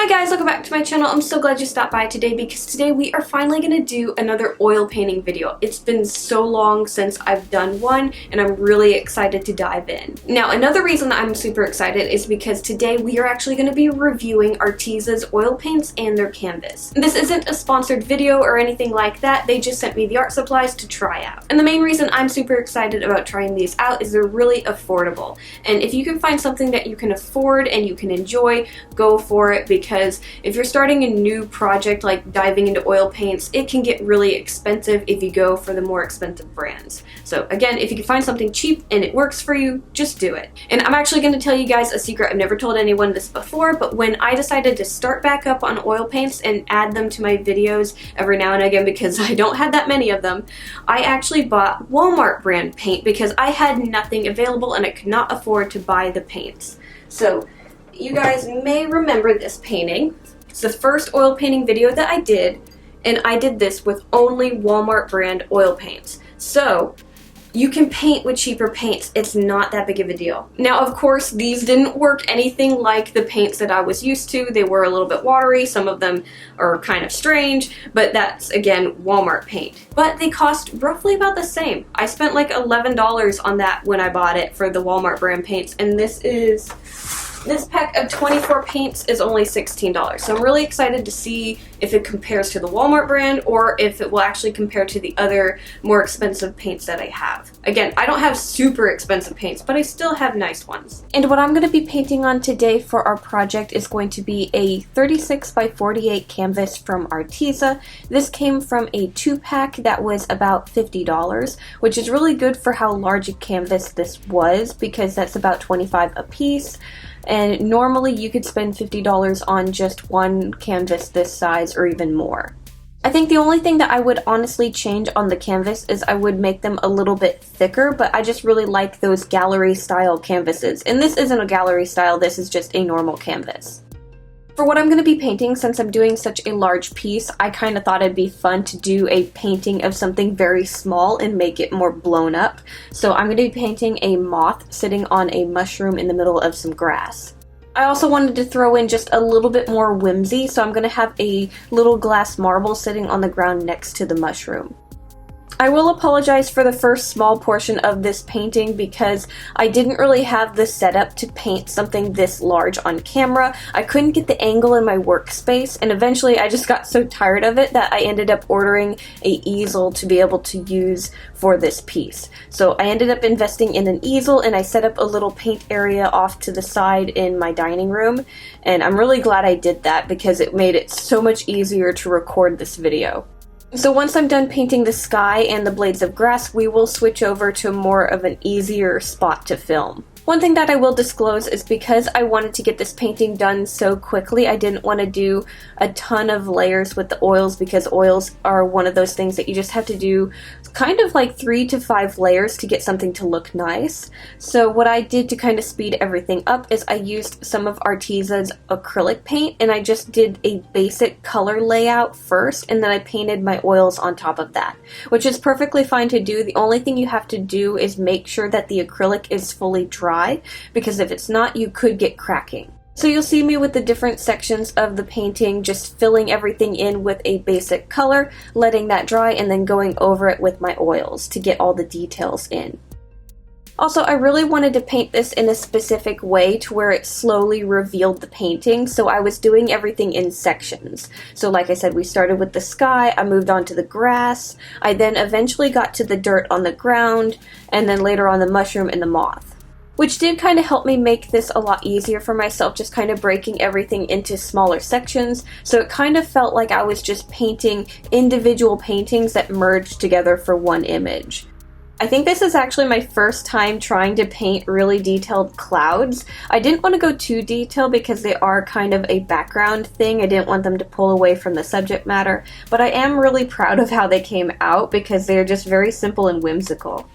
Hi guys, welcome back to my channel. I'm so glad you stopped by today because today we are finally going to do another oil painting video. It's been so long since I've done one and I'm really excited to dive in. Now another reason that I'm super excited is because today we are actually going to be reviewing Arteza's oil paints and their canvas. This isn't a sponsored video or anything like that, they just sent me the art supplies to try out. And the main reason I'm super excited about trying these out is they're really affordable. And if you can find something that you can afford and you can enjoy, go for it, because if you're starting a new project like diving into oil paints, it can get really expensive if you go for the more expensive brands. So again, if you can find something cheap and it works for you, just do it. And I'm actually going to tell you guys a secret. I've never told anyone this before, but when I decided to start back up on oil paints and add them to my videos every now and again because I don't have that many of them, I actually bought Walmart brand paint because I had nothing available and I could not afford to buy the paints. So you guys may remember this painting. It's the first oil painting video that I did, and I did this with only Walmart brand oil paints. So you can paint with cheaper paints. It's not that big of a deal. Now, of course, these didn't work anything like the paints that I was used to. They were a little bit watery. Some of them are kind of strange, but that's, again, Walmart paint. But they cost roughly about the same. I spent like $11 on that when I bought it for the Walmart brand paints, and this pack of 24 paints is only $16. So I'm really excited to see if it compares to the Walmart brand or if it will actually compare to the other more expensive paints that I have. Again, I don't have super expensive paints, but I still have nice ones. And what I'm going to be painting on today for our project is going to be a 36 by 48 canvas from Arteza. This came from a 2-pack that was about $50, which is really good for how large a canvas this was because that's about $25 a piece. And normally you could spend $50 on just one canvas this size or even more. I think the only thing that I would honestly change on the canvas is I would make them a little bit thicker, but I just really like those gallery style canvases. And this isn't a gallery style, this is just a normal canvas. For what I'm going to be painting, since I'm doing such a large piece, I kind of thought it'd be fun to do a painting of something very small and make it more blown up. So I'm going to be painting a moth sitting on a mushroom in the middle of some grass. I also wanted to throw in just a little bit more whimsy, so I'm going to have a little glass marble sitting on the ground next to the mushroom. I will apologize for the first small portion of this painting because I didn't really have the setup to paint something this large on camera. I couldn't get the angle in my workspace, and eventually I just got so tired of it that I ended up ordering an easel to be able to use for this piece. So I ended up investing in an easel and I set up a little paint area off to the side in my dining room, and I'm really glad I did that because it made it so much easier to record this video. So once I'm done painting the sky and the blades of grass, we will switch over to more of an easier spot to film. One thing that I will disclose is because I wanted to get this painting done so quickly, I didn't want to do a ton of layers with the oils because oils are one of those things that you just have to do kind of like 3 to 5 layers to get something to look nice. So what I did to kind of speed everything up is I used some of Arteza's acrylic paint and I just did a basic color layout first and then I painted my oils on top of that, which is perfectly fine to do. The only thing you have to do is make sure that the acrylic is fully dry, because if it's not, you could get cracking. So you'll see me with the different sections of the painting just filling everything in with a basic color, letting that dry, and then going over it with my oils to get all the details in. Also, I really wanted to paint this in a specific way to where it slowly revealed the painting, so I was doing everything in sections. So like I said, we started with the sky, I moved on to the grass, I then eventually got to the dirt on the ground, and then later on the mushroom and the moth. Which did kind of help me make this a lot easier for myself, just kind of breaking everything into smaller sections, so it kind of felt like I was just painting individual paintings that merged together for one image. I think this is actually my first time trying to paint really detailed clouds. I didn't want to go too detailed because they are kind of a background thing. I didn't want them to pull away from the subject matter, but I am really proud of how they came out because they are just very simple and whimsical.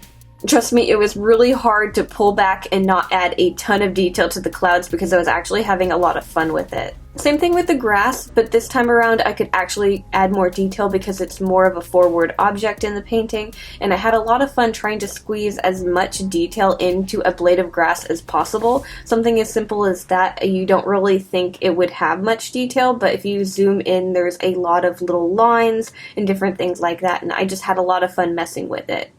Trust me, it was really hard to pull back and not add a ton of detail to the clouds because I was actually having a lot of fun with it. Same thing with the grass, but this time around I could actually add more detail because it's more of a forward object in the painting, and I had a lot of fun trying to squeeze as much detail into a blade of grass as possible. Something as simple as that, you don't really think it would have much detail, but if you zoom in, there's a lot of little lines and different things like that, and I just had a lot of fun messing with it.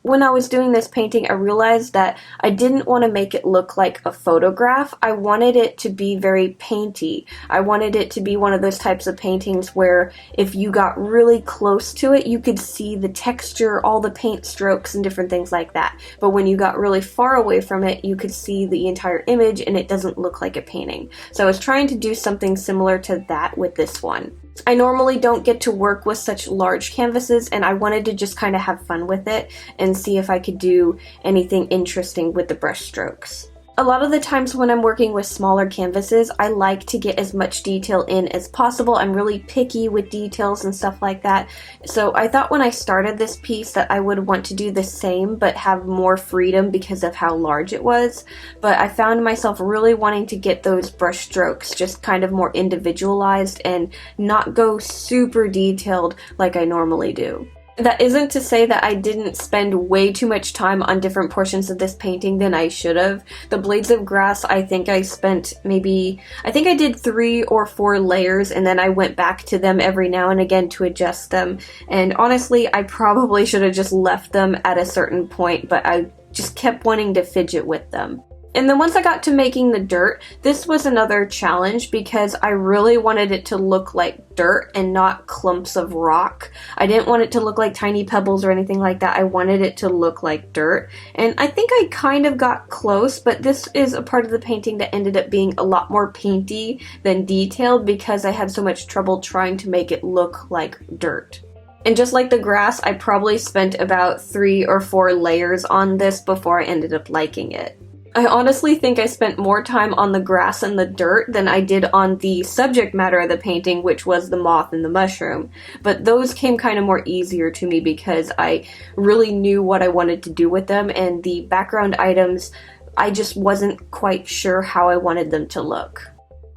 When I was doing this painting, I realized that I didn't want to make it look like a photograph. I wanted it to be very painty. I wanted it to be one of those types of paintings where if you got really close to it, you could see the texture, all the paint strokes, and different things like that. But when you got really far away from it, you could see the entire image and it doesn't look like a painting. So I was trying to do something similar to that with this one. I normally don't get to work with such large canvases, and I wanted to just kind of have fun with it and see if I could do anything interesting with the brush strokes. A lot of the times when I'm working with smaller canvases, I like to get as much detail in as possible. I'm really picky with details and stuff like that. So I thought when I started this piece that I would want to do the same but have more freedom because of how large it was. But I found myself really wanting to get those brush strokes just kind of more individualized and not go super detailed like I normally do. That isn't to say that I didn't spend way too much time on different portions of this painting than I should have. The blades of grass, I think I spent I did 3 or 4 layers, and then I went back to them every now and again to adjust them. And honestly, I probably should have just left them at a certain point, but I just kept wanting to fidget with them. And then once I got to making the dirt, this was another challenge because I really wanted it to look like dirt and not clumps of rock. I didn't want it to look like tiny pebbles or anything like that. I wanted it to look like dirt. And I think I kind of got close, but this is a part of the painting that ended up being a lot more painty than detailed because I had so much trouble trying to make it look like dirt. And just like the grass, I probably spent about 3 or 4 layers on this before I ended up liking it. I honestly think I spent more time on the grass and the dirt than I did on the subject matter of the painting, which was the moth and the mushroom. But those came kind of more easier to me because I really knew what I wanted to do with them, and the background items, I just wasn't quite sure how I wanted them to look.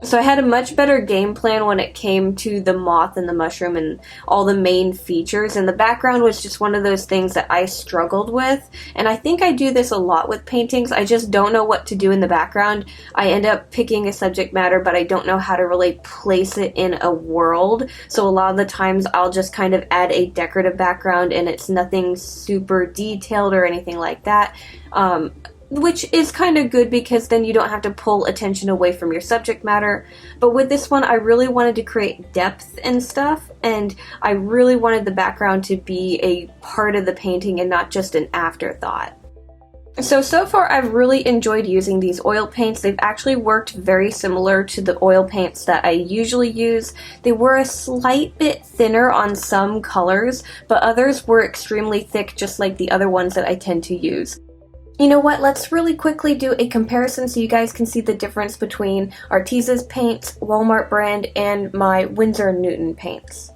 So I had a much better game plan when it came to the moth and the mushroom and all the main features, and the background was just one of those things that I struggled with. And I think I do this a lot with paintings. I just don't know what to do in the background. I end up picking a subject matter, but I don't know how to really place it in a world. So a lot of the times I'll just kind of add a decorative background and it's nothing super detailed or anything like that. Which is kind of good because then you don't have to pull attention away from your subject matter. But with this one, I really wanted to create depth and stuff, and I really wanted the background to be a part of the painting and not just an afterthought. So far I've really enjoyed using these oil paints. They've actually worked very similar to the oil paints that I usually use. They were a slight bit thinner on some colors, but others were extremely thick, just like the other ones that I tend to use. You know what, let's really quickly do a comparison so you guys can see the difference between Arteza's paints, Walmart brand, and my Winsor & Newton paints.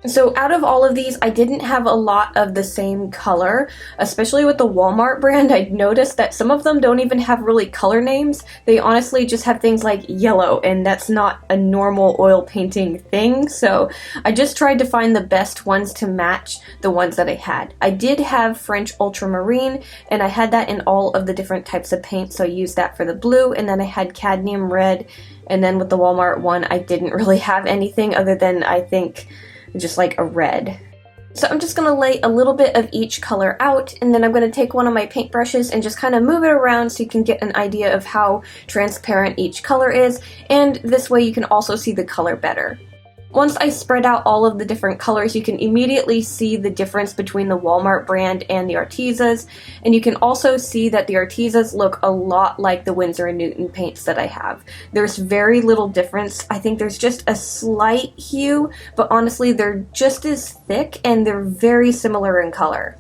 So out of all of these, I didn't have a lot of the same color, especially with the Walmart brand. I noticed that some of them don't even have really color names. They honestly just have things like yellow, and that's not a normal oil painting thing. So I just tried to find the best ones to match the ones that I had. I did have French ultramarine, and I had that in all of the different types of paint, so I used that for the blue, and then I had cadmium red, and then with the Walmart one, I didn't really have anything other than, I think, just like a red. So I'm just going to lay a little bit of each color out, and then I'm going to take one of my paint brushes and just kind of move it around so you can get an idea of how transparent each color is, and this way you can also see the color better. Once I spread out all of the different colors, you can immediately see the difference between the Walmart brand and the Artezas, and you can also see that the Artezas look a lot like the Winsor & Newton paints that I have. There's very little difference. I think there's just a slight hue, but honestly they're just as thick and they're very similar in color.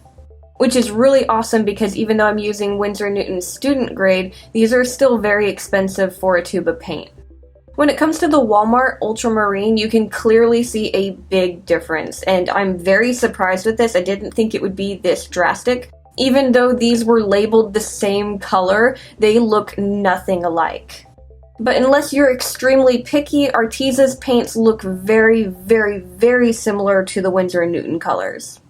Which is really awesome because even though I'm using Winsor & Newton student grade, these are still very expensive for a tube of paint. When it comes to the Walmart ultramarine, you can clearly see a big difference, and I'm very surprised with this. I didn't think it would be this drastic. Even though these were labeled the same color, they look nothing alike. But unless you're extremely picky, Arteza's paints look very, very, very similar to the Winsor & Newton colors.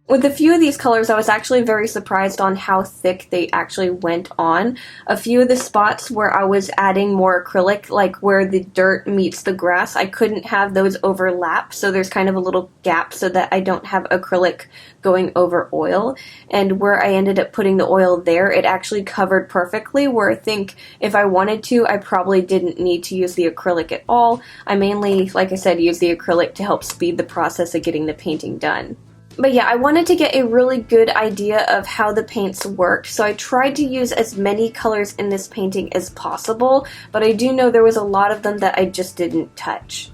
With a few of these colors, I was actually very surprised on how thick they actually went on. A few of the spots where I was adding more acrylic, like where the dirt meets the grass, I couldn't have those overlap, so there's kind of a little gap so that I don't have acrylic going over oil. And where I ended up putting the oil there, it actually covered perfectly, where I think if I wanted to, I probably didn't need to use the acrylic at all. I mainly, like I said, use the acrylic to help speed the process of getting the painting done. But yeah, I wanted to get a really good idea of how the paints worked, so I tried to use as many colors in this painting as possible, but I do know there was a lot of them that I just didn't touch.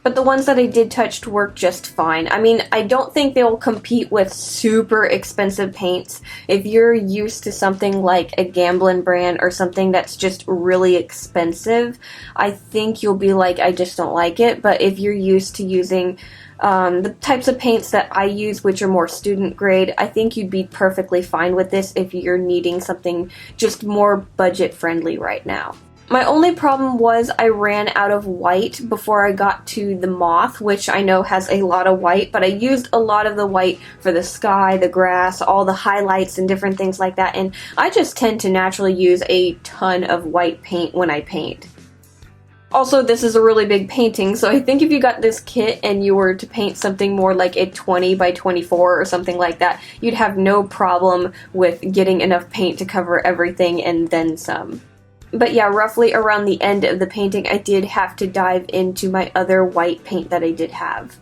But the ones that I did touch worked just fine. I mean, I don't think they'll compete with super expensive paints. If you're used to something like a Gamblin brand or something that's just really expensive, I think you'll be like, I just don't like it. But if you're used to using the types of paints that I use, which are more student grade, I think you'd be perfectly fine with this if you're needing something just more budget friendly right now. My only problem was I ran out of white before I got to the moth, which I know has a lot of white, but I used a lot of the white for the sky, the grass, all the highlights and different things like that, and I just tend to naturally use a ton of white paint when I paint. Also, this is a really big painting, so I think if you got this kit and you were to paint something more like a 20 by 24 or something like that, you'd have no problem with getting enough paint to cover everything and then some. But yeah, roughly around the end of the painting, I did have to dive into my other white paint that I did have.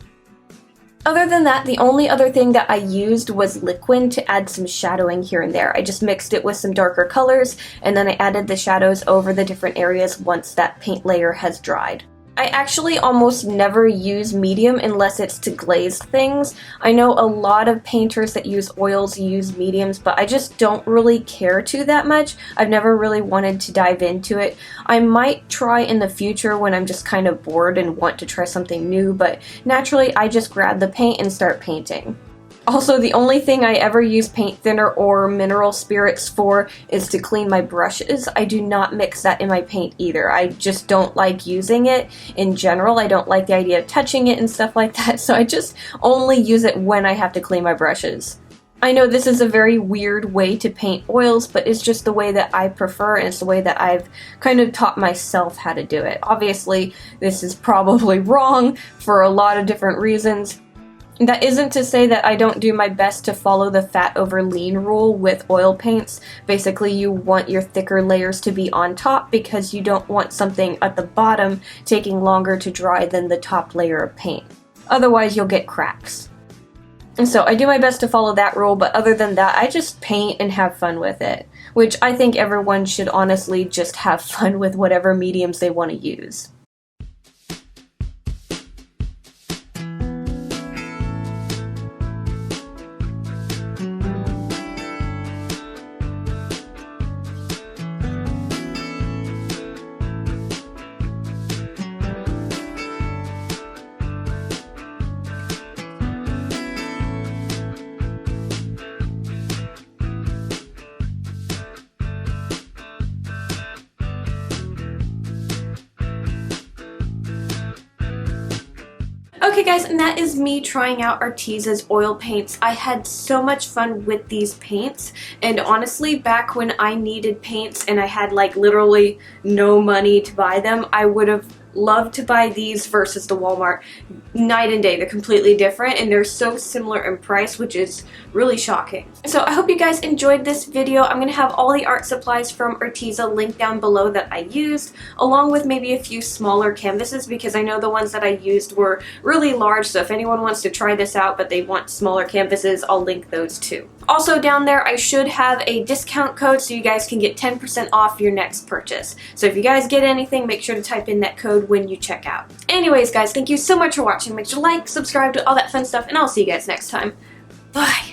Other than that, the only other thing that I used was Liquin to add some shadowing here and there. I just mixed it with some darker colors, and then I added the shadows over the different areas once that paint layer has dried. I actually almost never use medium unless it's to glaze things. I know a lot of painters that use oils use mediums, but I just don't really care to that much. I've never really wanted to dive into it. I might try in the future when I'm just kind of bored and want to try something new, but naturally I just grab the paint and start painting. Also, the only thing I ever use paint thinner or mineral spirits for is to clean my brushes. I do not mix that in my paint either. I just don't like using it in general. I don't like the idea of touching it and stuff like that, so I just only use it when I have to clean my brushes. I know this is a very weird way to paint oils, but it's just the way that I prefer, and it's the way that I've kind of taught myself how to do it. Obviously, this is probably wrong for a lot of different reasons. That isn't to say that I don't do my best to follow the fat over lean rule with oil paints. Basically, you want your thicker layers to be on top because you don't want something at the bottom taking longer to dry than the top layer of paint. Otherwise, you'll get cracks. And so I do my best to follow that rule, but other than that, I just paint and have fun with it. Which I think everyone should honestly just have fun with whatever mediums they want to use. Okay guys, and that is me trying out Arteza's oil paints. I had so much fun with these paints, and honestly, back when I needed paints and I had like literally no money to buy them, I would have loved to buy these versus the Walmart. Night and day, they're completely different, and they're so similar in price, which is really shocking. So I hope you guys enjoyed this video. I'm going to have all the art supplies from Arteza linked down below that I used, along with maybe a few smaller canvases, because I know the ones that I used were really large, so if anyone wants to try this out but they want smaller canvases, I'll link those too. Also down there, I should have a discount code so you guys can get 10% off your next purchase. So if you guys get anything, make sure to type in that code when you check out. Anyways guys, thank you so much for watching. Make sure to like, subscribe, do all that fun stuff, and I'll see you guys next time. Bye!